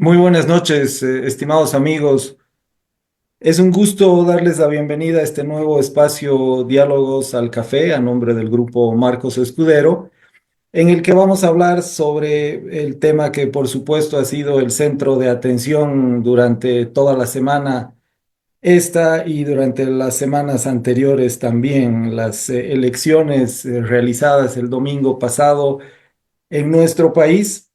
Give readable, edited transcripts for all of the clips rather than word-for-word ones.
Muy buenas noches, estimados amigos. Es un gusto darles la bienvenida a este nuevo espacio Diálogos al Café a nombre del grupo Marcos Escudero, en el que vamos a hablar sobre el tema que por supuesto ha sido el centro de atención durante toda la semana esta y durante las semanas anteriores también, las elecciones realizadas el domingo pasado en nuestro país,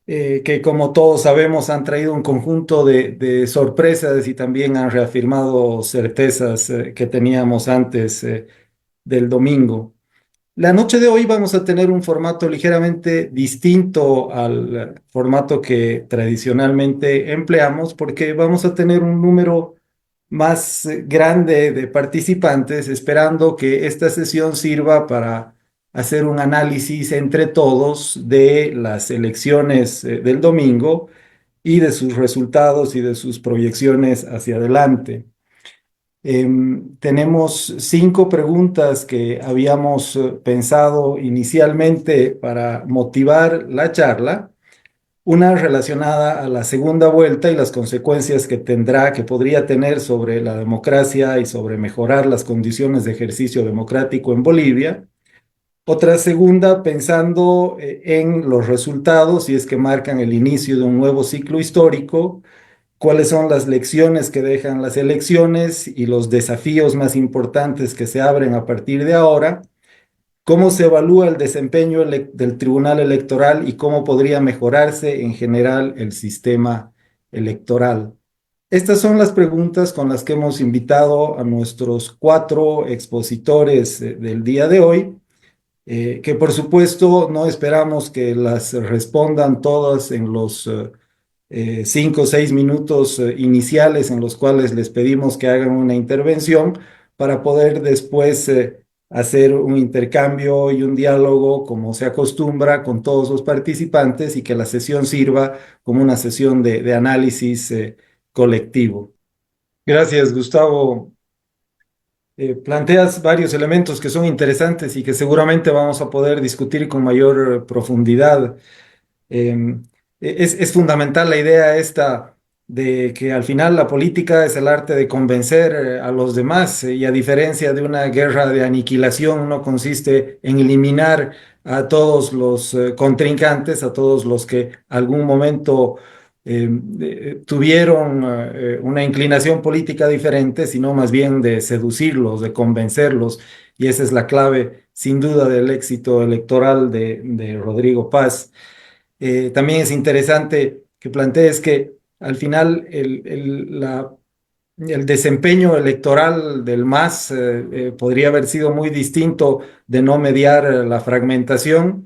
que como todos sabemos han traído un conjunto de sorpresas y también han reafirmado certezas que teníamos antes del domingo. La noche de hoy vamos a tener un formato ligeramente distinto al formato que tradicionalmente empleamos porque vamos a tener un número más grande de participantes, esperando que esta sesión sirva para hacer un análisis entre todos de las elecciones del domingo y de sus resultados y de sus proyecciones hacia adelante. Tenemos 5 preguntas que habíamos pensado inicialmente para motivar la charla. Una relacionada a la segunda vuelta y las consecuencias que tendrá, que podría tener sobre la democracia y sobre mejorar las condiciones de ejercicio democrático en Bolivia. Otra segunda pensando en los resultados, si es que marcan el inicio de un nuevo ciclo histórico, cuáles son las lecciones que dejan las elecciones y los desafíos más importantes que se abren a partir de ahora. ¿Cómo se evalúa el desempeño del Tribunal Electoral y cómo podría mejorarse en general el sistema electoral? Estas son las preguntas con las que hemos invitado a nuestros 4 expositores del día de hoy, que por supuesto no esperamos que las respondan todas en los 5 o 6 minutos iniciales en los cuales les pedimos que hagan una intervención para poder después hacer un intercambio y un diálogo como se acostumbra con todos los participantes y que la sesión sirva como una sesión de análisis colectivo. Gracias, Gustavo. Planteas varios elementos que son interesantes y que seguramente vamos a poder discutir con mayor profundidad. Eh, es fundamental la idea esta de que al final la política es el arte de convencer a los demás, y a diferencia de una guerra de aniquilación, no consiste en eliminar a todos los contrincantes, a todos los que algún momento tuvieron una inclinación política diferente, sino más bien de seducirlos, de convencerlos, y esa es la clave, sin duda, del éxito electoral de Rodrigo Paz. También es interesante que plantees que al final el desempeño electoral del MAS podría haber sido muy distinto de no mediar la fragmentación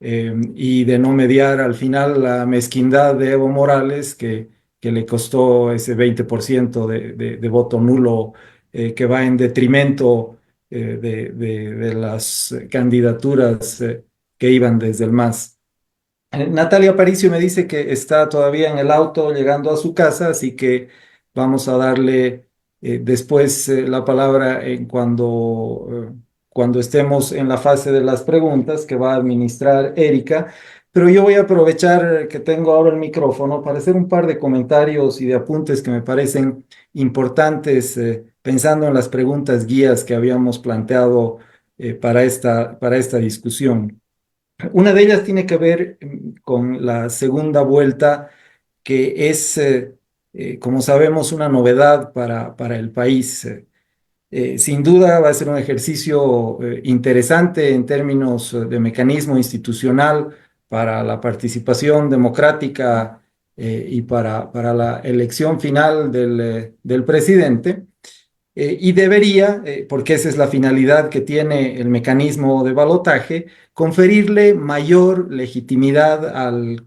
y de no mediar al final la mezquindad de Evo Morales que le costó ese 20% de voto nulo, que va en detrimento de las candidaturas que iban desde el MAS. Natalia Aparicio me dice que está todavía en el auto llegando a su casa, así que vamos a darle después la palabra cuando estemos en la fase de las preguntas que va a administrar Erika. Pero yo voy a aprovechar que tengo ahora el micrófono para hacer un par de comentarios y de apuntes que me parecen importantes, pensando en las preguntas guías que habíamos planteado para esta discusión. Una de ellas tiene que ver con la segunda vuelta, que es, como sabemos, una novedad para el país. Sin duda va a ser un ejercicio interesante en términos de mecanismo institucional para la participación democrática y para la elección final del presidente. Y debería, porque esa es la finalidad que tiene el mecanismo de balotaje, conferirle mayor legitimidad al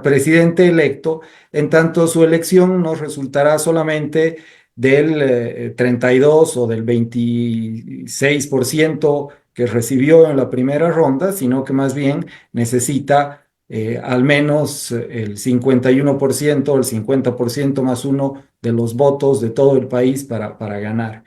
presidente electo, en tanto su elección no resultará solamente del 32 o del 26% que recibió en la primera ronda, sino que más bien necesita al menos el 51% o el 50% más uno de los votos de todo el país para ganar.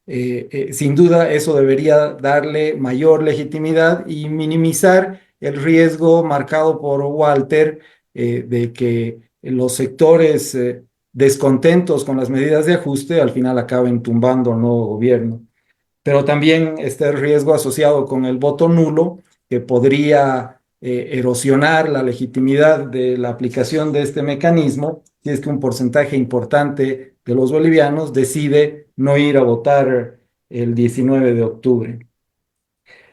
Sin duda, eso debería darle mayor legitimidad y minimizar el riesgo marcado por Walter de que los sectores descontentos con las medidas de ajuste al final acaben tumbando al nuevo gobierno. Pero también está el riesgo asociado con el voto nulo, que podría erosionar la legitimidad de la aplicación de este mecanismo si es que un porcentaje importante de los bolivianos decide no ir a votar el 19 de octubre.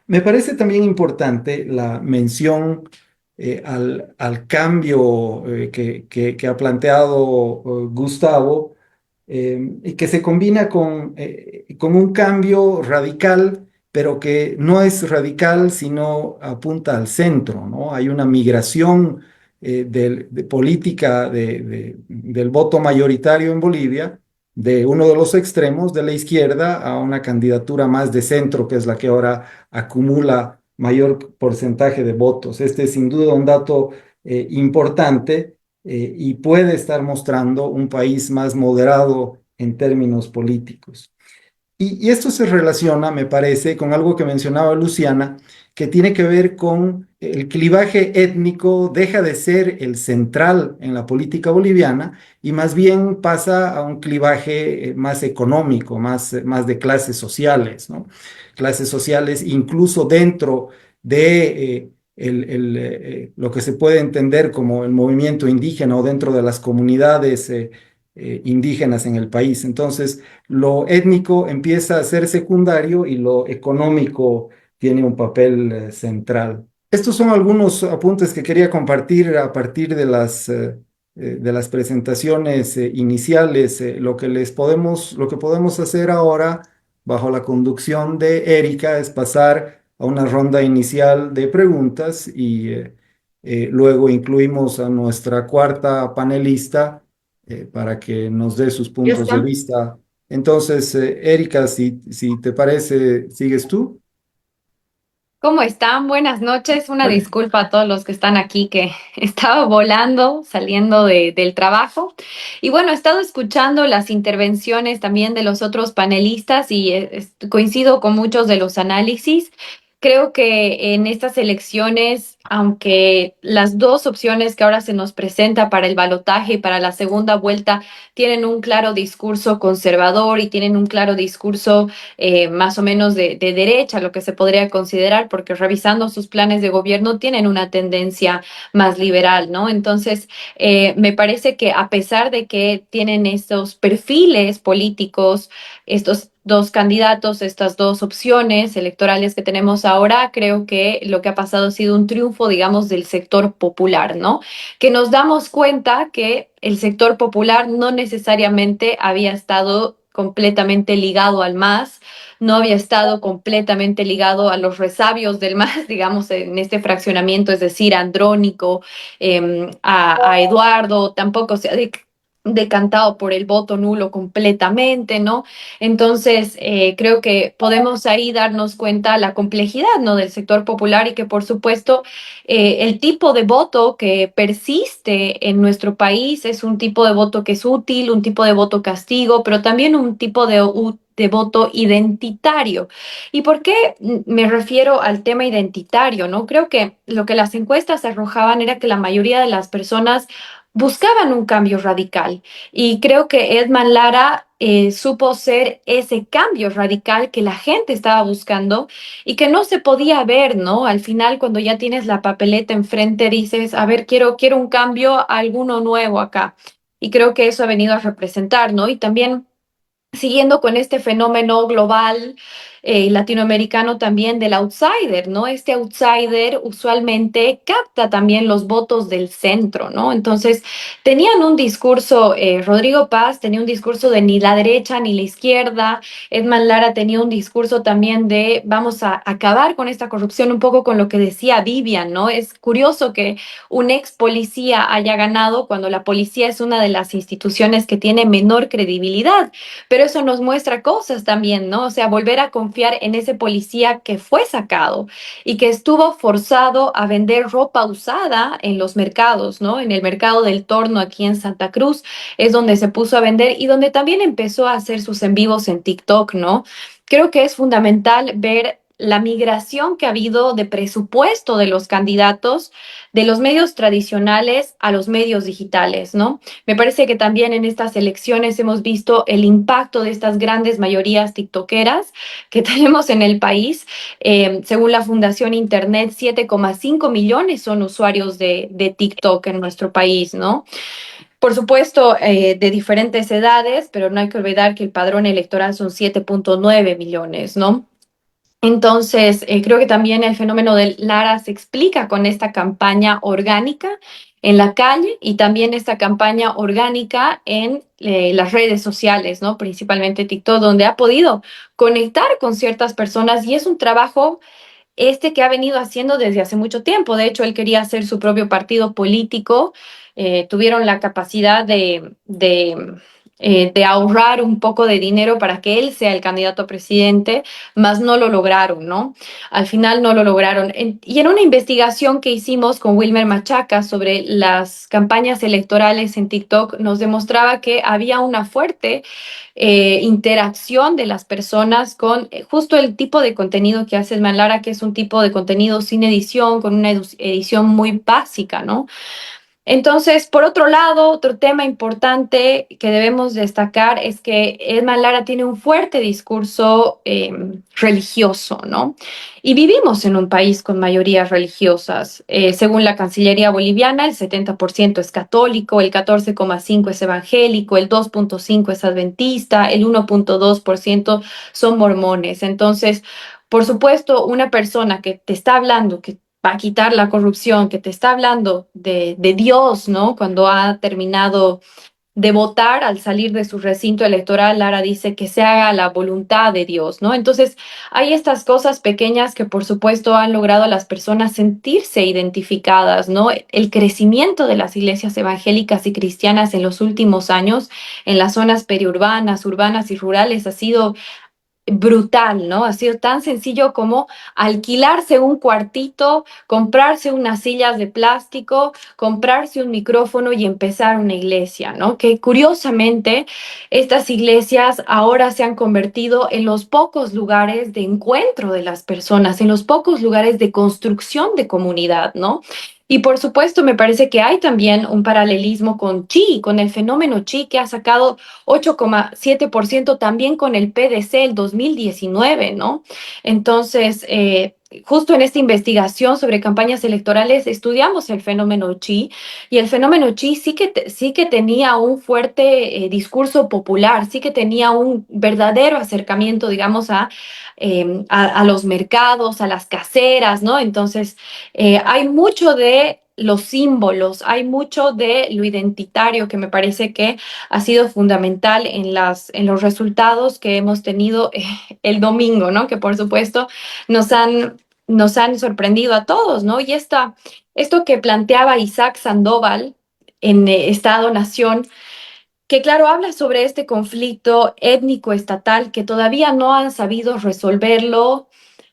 Me parece también importante la mención al cambio que ha planteado Gustavo, y que se combina con un cambio radical, pero que no es radical, sino apunta al centro, ¿no? Hay una migración de política del voto mayoritario en Bolivia, de uno de los extremos de la izquierda a una candidatura más de centro, que es la que ahora acumula mayor porcentaje de votos. Este es sin duda un dato importante y puede estar mostrando un país más moderado en términos políticos. Y esto se relaciona, me parece, con algo que mencionaba Luciana, que tiene que ver con el clivaje étnico, deja de ser el central en la política boliviana y más bien pasa a un clivaje más económico, más de clases sociales, ¿no? Clases sociales incluso dentro de lo que se puede entender como el movimiento indígena o dentro de las comunidades indígenas en el país. Entonces, lo étnico empieza a ser secundario y lo económico tiene un papel central. Estos son algunos apuntes que quería compartir a partir de las presentaciones iniciales. Lo que podemos hacer ahora, bajo la conducción de Erika, es pasar a una ronda inicial de preguntas y luego incluimos a nuestra cuarta panelista para que nos dé sus Ya puntos de está. vista. Entonces, Erika, si te parece, ¿sigues tú? ¿Cómo están? Buenas noches. Una Vale. disculpa a todos los que están aquí, que estaba volando, saliendo del trabajo. Y bueno, he estado escuchando las intervenciones también de los otros panelistas y coincido con muchos de los análisis. Creo que en estas elecciones, aunque las dos opciones que ahora se nos presenta para el balotaje y para la segunda vuelta tienen un claro discurso conservador y tienen un claro discurso más o menos de derecha, lo que se podría considerar, porque revisando sus planes de gobierno tienen una tendencia más liberal, ¿no? Entonces, me parece que a pesar de que tienen estos perfiles políticos, estos dos candidatos, estas dos opciones electorales que tenemos ahora, creo que lo que ha pasado ha sido un triunfo, digamos, del sector popular, ¿no? Que nos damos cuenta que el sector popular no necesariamente había estado completamente ligado al MAS, no había estado completamente ligado a los resabios del MAS, digamos, en este fraccionamiento, es decir, a Andrónico, a Eduardo, tampoco se ha decantado por el voto nulo completamente, ¿no? Entonces, creo que podemos ahí darnos cuenta la complejidad, ¿no? Del sector popular y que, por supuesto, el tipo de voto que persiste en nuestro país es un tipo de voto que es útil, un tipo de voto castigo, pero también un tipo de voto identitario. ¿Y por qué me refiero al tema identitario? ¿No? Creo que lo que las encuestas arrojaban era que la mayoría de las personas buscaban un cambio radical y creo que Edman Lara supo ser ese cambio radical que la gente estaba buscando y que no se podía ver, ¿no? Al final, cuando ya tienes la papeleta enfrente, dices, a ver, quiero un cambio, alguno nuevo acá. Y creo que eso ha venido a representar, ¿no? Y también siguiendo con este fenómeno global latinoamericano también del outsider, ¿no? Este outsider usualmente capta también los votos del centro, ¿no? Entonces, tenían un discurso, Rodrigo Paz tenía un discurso de ni la derecha ni la izquierda, Edman Lara tenía un discurso también de vamos a acabar con esta corrupción, un poco con lo que decía Vivian, ¿no? Es curioso que un ex policía haya ganado cuando la policía es una de las instituciones que tiene menor credibilidad, pero eso nos muestra cosas también, ¿no? O sea, volver a confiar en ese policía que fue sacado y que estuvo forzado a vender ropa usada en los mercados, ¿no? En el mercado del Torno aquí en Santa Cruz es donde se puso a vender y donde también empezó a hacer sus en vivos en TikTok, ¿no? Creo que es fundamental ver la migración que ha habido de presupuesto de los candidatos de los medios tradicionales a los medios digitales, ¿no? Me parece que también en estas elecciones hemos visto el impacto de estas grandes mayorías tiktokeras que tenemos en el país. Según la Fundación Internet, 7,5 millones son usuarios de TikTok en nuestro país, ¿no? Por supuesto, de diferentes edades, pero no hay que olvidar que el padrón electoral son 7,9 millones, ¿no? Entonces, creo que también el fenómeno del Lara se explica con esta campaña orgánica en la calle y también esta campaña orgánica en las redes sociales, ¿no? Principalmente TikTok, donde ha podido conectar con ciertas personas y es un trabajo que ha venido haciendo desde hace mucho tiempo. De hecho, él quería hacer su propio partido político. Tuvieron la capacidad de ahorrar un poco de dinero para que él sea el candidato a presidente, mas no lo lograron, ¿no? Al final no lo lograron. Y en una investigación que hicimos con Wilmer Machaca sobre las campañas electorales en TikTok, nos demostraba que había una fuerte interacción de las personas con justo el tipo de contenido que hace Manlara, que es un tipo de contenido sin edición, con una edición muy básica, ¿no? Entonces, por otro lado, otro tema importante que debemos destacar es que Edman Lara tiene un fuerte discurso religioso, ¿no? Y vivimos en un país con mayorías religiosas. Según la Cancillería boliviana, el 70% es católico, el 14,5% es evangélico, el 2,5% es adventista, el 1,2% son mormones. Entonces, por supuesto, una persona que te está hablando, que va a quitar la corrupción, que te está hablando de Dios, ¿no? Cuando ha terminado de votar al salir de su recinto electoral, Lara dice que se haga la voluntad de Dios, ¿no? Entonces, hay estas cosas pequeñas que por supuesto han logrado a las personas sentirse identificadas, ¿no? El crecimiento de las iglesias evangélicas y cristianas en los últimos años en las zonas periurbanas, urbanas y rurales ha sido brutal, ¿no? Ha sido tan sencillo como alquilarse un cuartito, comprarse unas sillas de plástico, comprarse un micrófono y empezar una iglesia, ¿no? Que curiosamente estas iglesias ahora se han convertido en los pocos lugares de encuentro de las personas, en los pocos lugares de construcción de comunidad, ¿no? Y por supuesto, me parece que hay también un paralelismo con Chi, con el fenómeno Chi que ha sacado 8,7% también con el PDC el 2019, ¿no? Entonces, justo en esta investigación sobre campañas electorales estudiamos el fenómeno Chi y el fenómeno Chi sí que tenía un fuerte discurso popular, sí que tenía un verdadero acercamiento, digamos, a los mercados, a las caseras, ¿no? Entonces, hay mucho de los símbolos, hay mucho de lo identitario que me parece que ha sido fundamental en los resultados que hemos tenido el domingo, ¿no? Que por supuesto nos han sorprendido a todos, ¿no? Y esto que planteaba Isaac Sandoval en Estado-Nación, que claro, habla sobre este conflicto étnico-estatal que todavía no han sabido resolverlo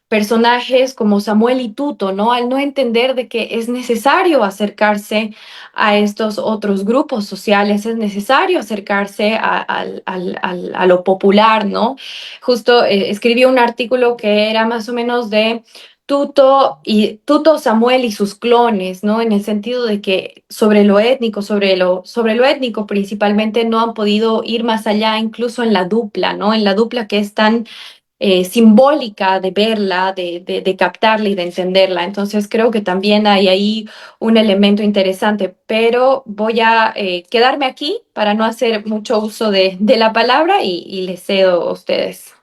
personajes como Samuel y Tuto, ¿no? Al no entender de que es necesario acercarse a estos otros grupos sociales, es necesario acercarse a lo popular, ¿no? Justo escribió un artículo que era más o menos de Tuto, Samuel y sus clones, ¿no? En el sentido de que sobre lo étnico, sobre lo étnico principalmente no han podido ir más allá, incluso en la dupla, ¿no? En la dupla que es tan simbólica de verla, de captarla y de entenderla. Entonces creo que también hay ahí un elemento interesante, pero voy a quedarme aquí para no hacer mucho uso de la palabra y les cedo a ustedes.